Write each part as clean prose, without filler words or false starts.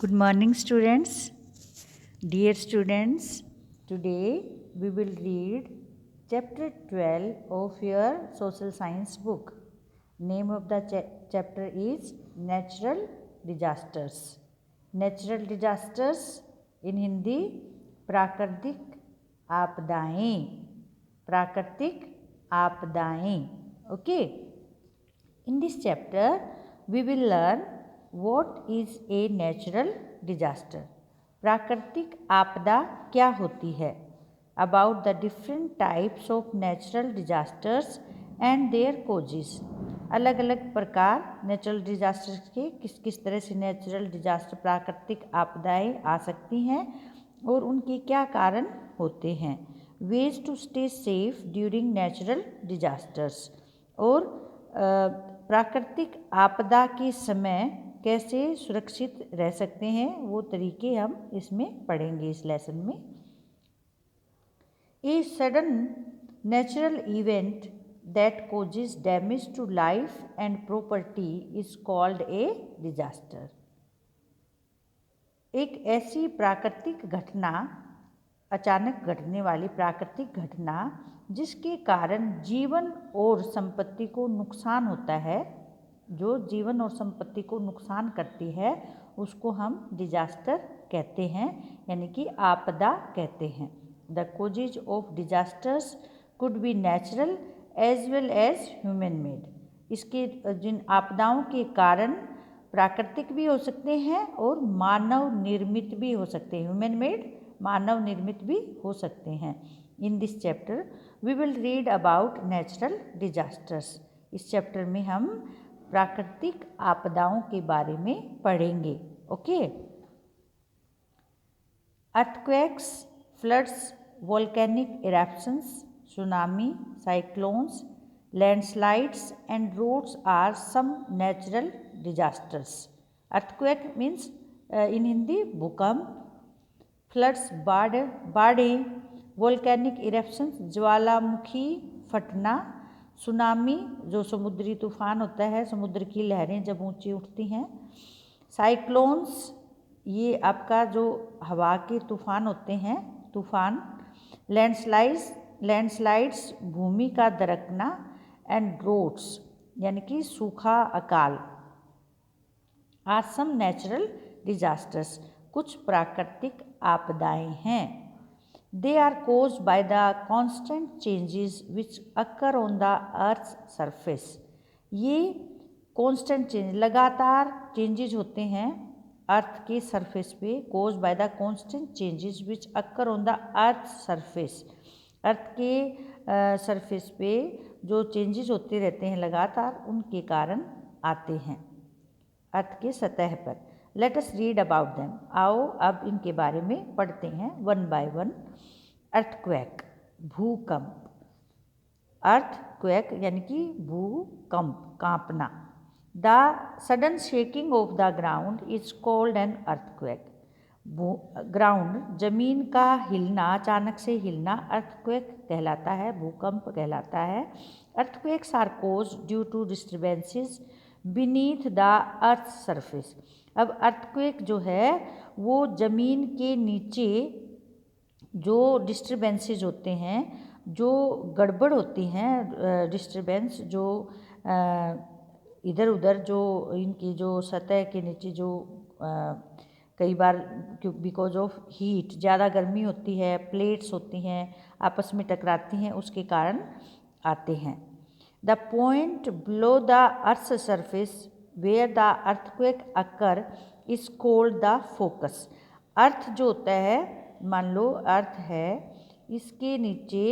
Good morning, students. Dear students, today we will read chapter 12 of your social science book. Name of the chapter is Natural Disasters. Natural disasters in Hindi प्राकृतिक आपदाएं. प्राकृतिक आपदाएं. Okay. In this chapter, we will learn what is a natural disaster. प्राकृतिक आपदा क्या होती है. About the different types of natural disasters and their causes. अलग अलग प्रकार नेचुरल डिजास्टर्स के किस किस तरह से नेचुरल डिजास्टर प्राकृतिक आपदाएं आ सकती हैं और उनके क्या कारण होते हैं. Ways to stay safe during natural disasters. और प्राकृतिक आपदा के समय कैसे सुरक्षित रह सकते हैं वो तरीके हम इसमें पढ़ेंगे इस लेसन में. A sudden natural event that causes damage to life and property is called a disaster. एक ऐसी प्राकृतिक घटना, अचानक घटने वाली प्राकृतिक घटना जिसके कारण जीवन और संपत्ति को नुकसान होता है, जो जीवन और संपत्ति को नुकसान करती है, उसको हम डिजास्टर कहते हैं, यानी कि आपदा कहते हैं. The causes of disasters could be natural as well as human made. इसके जिन आपदाओं के कारण प्राकृतिक भी हो सकते हैं और मानव निर्मित भी हो सकते हैं. ह्यूमन मेड मानव निर्मित भी हो सकते हैं. In this chapter we will read about natural disasters. इस चैप्टर में हम प्राकृतिक आपदाओं के बारे में पढ़ेंगे. Okay. Earthquakes, floods, volcanic eruptions, tsunami, cyclones, landslides and roads are some natural disasters. Earthquake means in Hindi भूकंप, फ्लड्स बाढ़ें, वोल्केनिक इरप्शंस ज्वालामुखी फटना, सुनामी जो समुद्री तूफान होता है, समुद्र की लहरें जब ऊंची उठती हैं, साइक्लोन्स ये आपका जो हवा के तूफान होते हैं, तूफान, लैंडस्लाइड्स भूमि का दरकना, एंड ड्रोट्स यानी कि सूखा अकाल आर सम नेचुरल डिजास्टर्स कुछ प्राकृतिक आपदाएं हैं. They are caused by the constant changes which occur on the earth's surface. ये constant change लगातार changes होते हैं अर्थ के सरफेस पे. caused by the constant changes which occur on the earth's surface. अर्थ के सरफेस पे जो चेंजेस होते रहते हैं लगातार, उनके कारण आते हैं अर्थ के सतह पर. Let us read about them. आओ अब इनके बारे में पढ़ते हैं वन बाय वन. अर्थक्वेक भूकंप. अर्थक्वेक यानी कि भूकंप, कांपना. The sudden shaking of the ground is called an earthquake. Ground जमीन का हिलना, अचानक से हिलना अर्थक्वेक कहलाता है, भूकंप कहलाता है. Earthquakes are caused due to disturbances beneath the earth surface. अब अर्थक्वेक जो है वो जमीन के नीचे जो डिस्टर्बेंसेस होते हैं, जो गड़बड़ होती हैं, डिस्टर्बेंस जो इधर उधर जो इनकी जो सतह के नीचे जो कई बार बिकॉज ऑफ हीट, ज़्यादा गर्मी होती है, प्लेट्स होती हैं आपस में टकराती हैं, उसके कारण आते हैं. The point below the earth surface where the earthquake occur is called the focus. Earth जो होता है, मान लो अर्थ है, इसके नीचे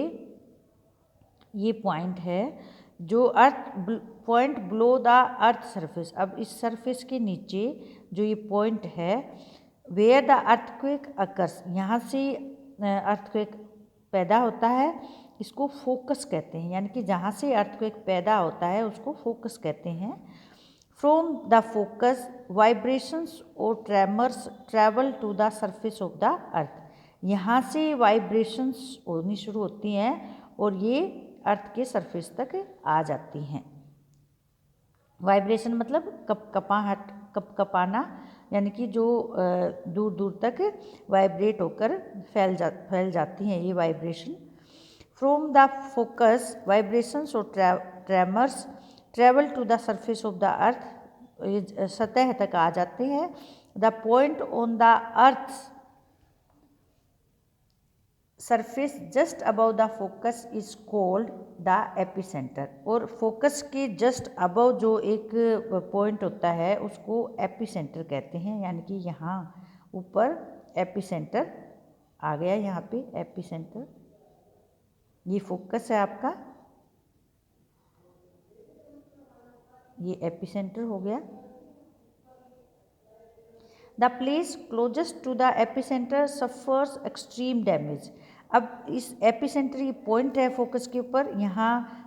ये पॉइंट है जो earth point below the earth surface. अब इस सरफेस के नीचे जो ये पॉइंट है, वेयर द अर्थक्वेक अकर्स, यहाँ से अर्थक्वेक पैदा होता है, इसको फोकस कहते हैं. यानी कि जहाँ से अर्थक्वेक पैदा होता है उसको फोकस कहते हैं. फ्रॉम द फोकस वाइब्रेशंस और tremors travel to the surface of the earth. यहाँ से वाइब्रेशंस होनी शुरू होती हैं और ये अर्थ के सरफेस तक आ जाती हैं. वाइब्रेशन मतलब कपकपाहट, कपकपाना, यानी कि जो दूर दूर तक वाइब्रेट होकर फैल जाती हैं ये vibration. From the focus vibrations और tremors travel to the surface of the earth, सतह तक आ जाते हैं। The point on the earth surface just above the focus is called the epicentre. और फोकस के जस्ट अबव जो एक पॉइंट होता है उसको एपिसेंटर कहते हैं, यानी कि यहाँ ऊपर एपिसेंटर आ गया, यहाँ पे एपिसेंटर, ये फोकस है आपका, ये एपिसेंटर हो गया। The place closest to the epicentre suffers extreme damage. अब इस एपिसेंटर ये पॉइंट है फोकस के ऊपर, यहाँ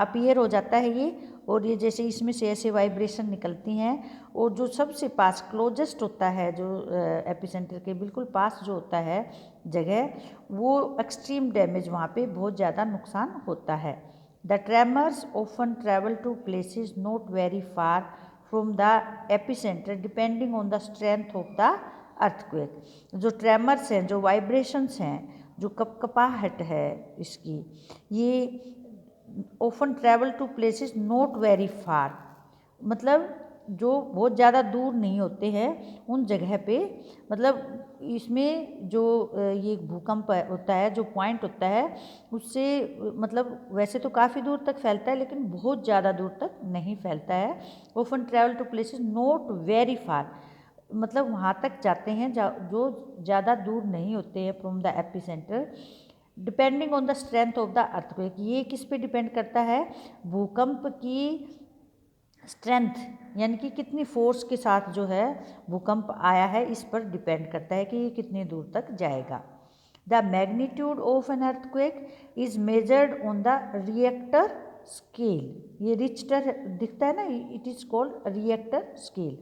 अपीयर हो जाता है ये, और ये जैसे इसमें से ऐसे वाइब्रेशन निकलती हैं, और जो सबसे पास क्लोजेस्ट होता है, जो एपिसेंटर के बिल्कुल पास जो होता है जगह, वो एक्सट्रीम डैमेज, वहाँ पे बहुत ज़्यादा नुकसान होता है। The tremors often travel to places not very far from the epicentre depending on the strength of the earthquake. जो ट्रेमर्स हैं, जो वाइब्रेशंस हैं, जो कपकपाहट है इसकी, ये often travel to places not very far, मतलब जो बहुत ज़्यादा दूर नहीं होते हैं उन जगह पे, मतलब इसमें जो ये भूकंप होता है, जो पॉइंट होता है उससे, मतलब वैसे तो काफ़ी दूर तक फैलता है लेकिन बहुत ज़्यादा दूर तक नहीं फैलता है। Often travel to places not very far, मतलब वहाँ तक जाते हैं जो ज़्यादा दूर नहीं होते हैं from the epicentre, depending on the strength of the earthquake. ये किस पे डिपेंड करता है? भूकंप की स्ट्रेंथ, यानी कि कितनी फोर्स के साथ जो है भूकंप आया है, इस पर डिपेंड करता है कि ये कितनी दूर तक जाएगा। The magnitude of an earthquake is measured on the Richter scale. ये रिक्टर दिखता है ना, it is called Richter scale.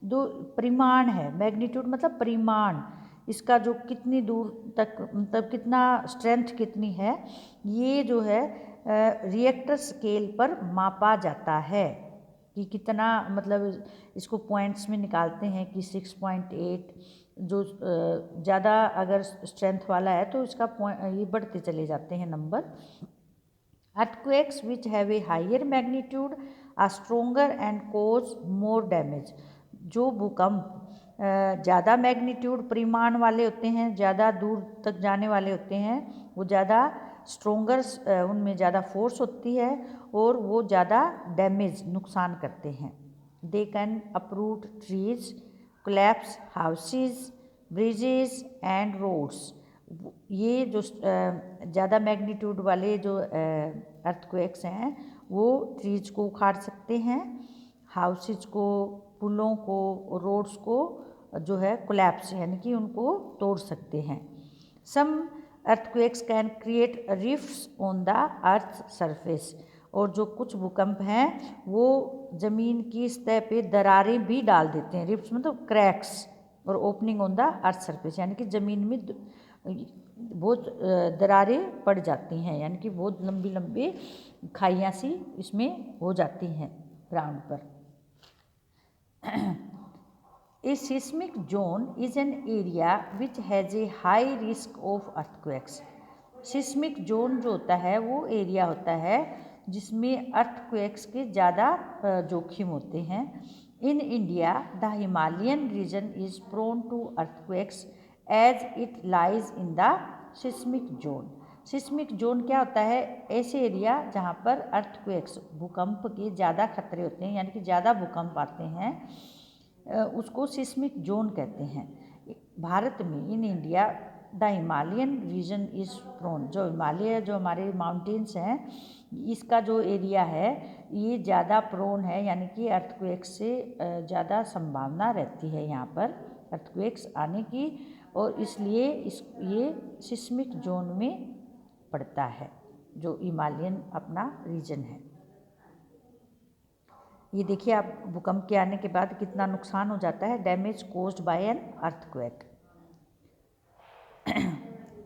दो परिमाण है, मैग्नीट्यूड मतलब परिमाण, इसका जो कितनी दूर तक, मतलब कितना स्ट्रेंथ कितनी है, ये जो है रिएक्टर स्केल पर मापा जाता है कि कितना, मतलब इसको पॉइंट्स में निकालते हैं कि 6.8, जो ज़्यादा अगर स्ट्रेंथ वाला है तो इसका ये बढ़ते चले जाते हैं number. Earthquakes which have a higher magnitude are stronger and cause more damage. जो भूकंप ज़्यादा मैग्नीट्यूड परिमाण वाले होते हैं, ज़्यादा दूर तक जाने वाले होते हैं, वो ज़्यादा स्ट्रोंगर, उनमें ज़्यादा फोर्स होती है और वो ज़्यादा डैमेज, नुकसान करते हैं। They can uproot trees, collapse houses, bridges and roads. ये जो ज़्यादा मैग्नीट्यूड वाले जो अर्थक्वेक्स हैं वो ट्रीज को उखाड़ सकते हैं, हाउसेज को, पुलों को, रोड्स को जो है कोलैप्स, यानी कि उनको तोड़ सकते हैं। Some earthquakes can create rifts on the earth surface. और जो कुछ भूकंप हैं वो ज़मीन की सतह पे दरारें भी डाल देते हैं। रिफ्ट्स मतलब क्रैक्स और opening on the earth surface, यानी कि ज़मीन में बहुत दरारें पड़ जाती हैं, यानी कि बहुत लंबी लंबी खाइयाँ सी इसमें हो जाती हैं ग्राउंड पर। A seismic zone is an area which has a high risk of earthquakes. Seismic zone जो होता है वो एरिया होता है जिसमें अर्थक्वेक्स के ज़्यादा जोखिम होते हैं। In India the Himalayan region is prone to earthquakes as it lies in the seismic zone. Seismic zone क्या होता है? ऐसे एरिया जहाँ पर अर्थक्वेक्स, भूकंप के ज़्यादा खतरे होते हैं, यानी कि ज़्यादा भूकंप आते हैं, उसको सिस्मिक जोन कहते हैं। भारत में in India the Himalayan region is prone, जो हिमालय, जो हमारे माउंटेन्स हैं, इसका जो एरिया है ये ज़्यादा प्रोन है, यानी कि अर्थक्वेक्स से ज़्यादा संभावना रहती है यहाँ पर अर्थक्वेक्स आने की, और इसलिए ये सिस्मिक जोन में पड़ता है, जो हिमालयन अपना रीजन है। ये देखिए आप, भूकंप के आने के बाद कितना नुकसान हो जाता है, damage caused by an earthquake.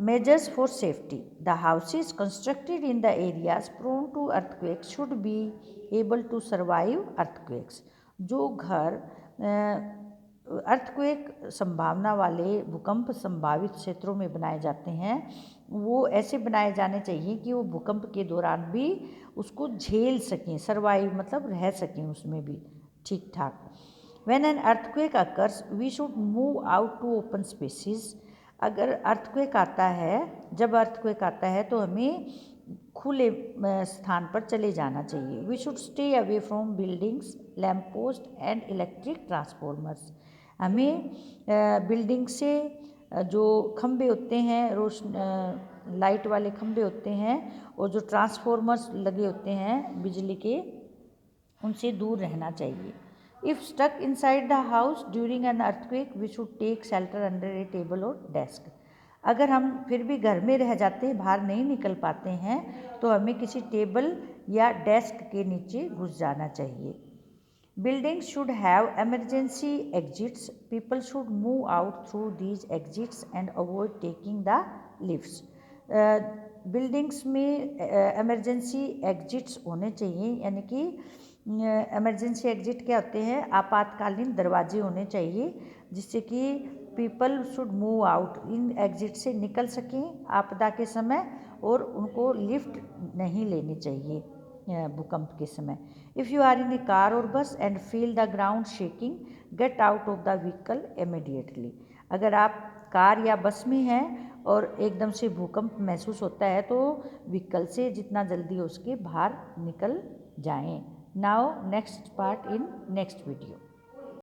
Measures for safety. The houses constructed in the areas prone to earthquakes should be able to survive earthquakes. जो घर अर्थक्वेक संभावना वाले भूकंप संभावित क्षेत्रों में बनाए जाते हैं, वो ऐसे बनाए जाने चाहिए कि वो भूकंप के दौरान भी उसको झेल सकें, सर्वाइव मतलब रह सकें उसमें भी ठीक ठाक। When an earthquake occurs, we should move out to open spaces. अगर अर्थक्वेक आता है, जब अर्थक्वेक आता है तो हमें खुले स्थान पर चले जाना चाहिए। We should stay away from buildings, lamp post and electric transformers. हमें बिल्डिंग से जो खंभे होते हैं, लाइट वाले खंभे होते हैं और जो ट्रांसफॉर्मर्स लगे होते हैं बिजली के, उनसे दूर रहना चाहिए। If stuck inside the house during an earthquake, we should take shelter under a table or desk. अगर हम फिर भी घर में रह जाते हैं, बाहर नहीं निकल पाते हैं, तो हमें किसी टेबल या डेस्क के नीचे घुस जाना चाहिए। Buildings should have emergency exits. People should move out through these exits and avoid taking the lifts. Buildings में एमरजेंसी एग्जिट्स होने चाहिए, यानी कि एमरजेंसी एग्जिट क्या होते हैं, आपातकालीन दरवाजे होने चाहिए, जिससे कि people should move out, in exit से निकल सकें आपदा के समय, और उनको लिफ्ट नहीं लेनी चाहिए भूकंप के समय। If you are in a car और bus and feel the ground shaking, get out of the vehicle immediately. अगर आप कार या बस में हैं और एकदम से भूकंप महसूस होता है तो व्हीकल से जितना जल्दी हो सके बाहर निकल जाएं। Now next part in next video.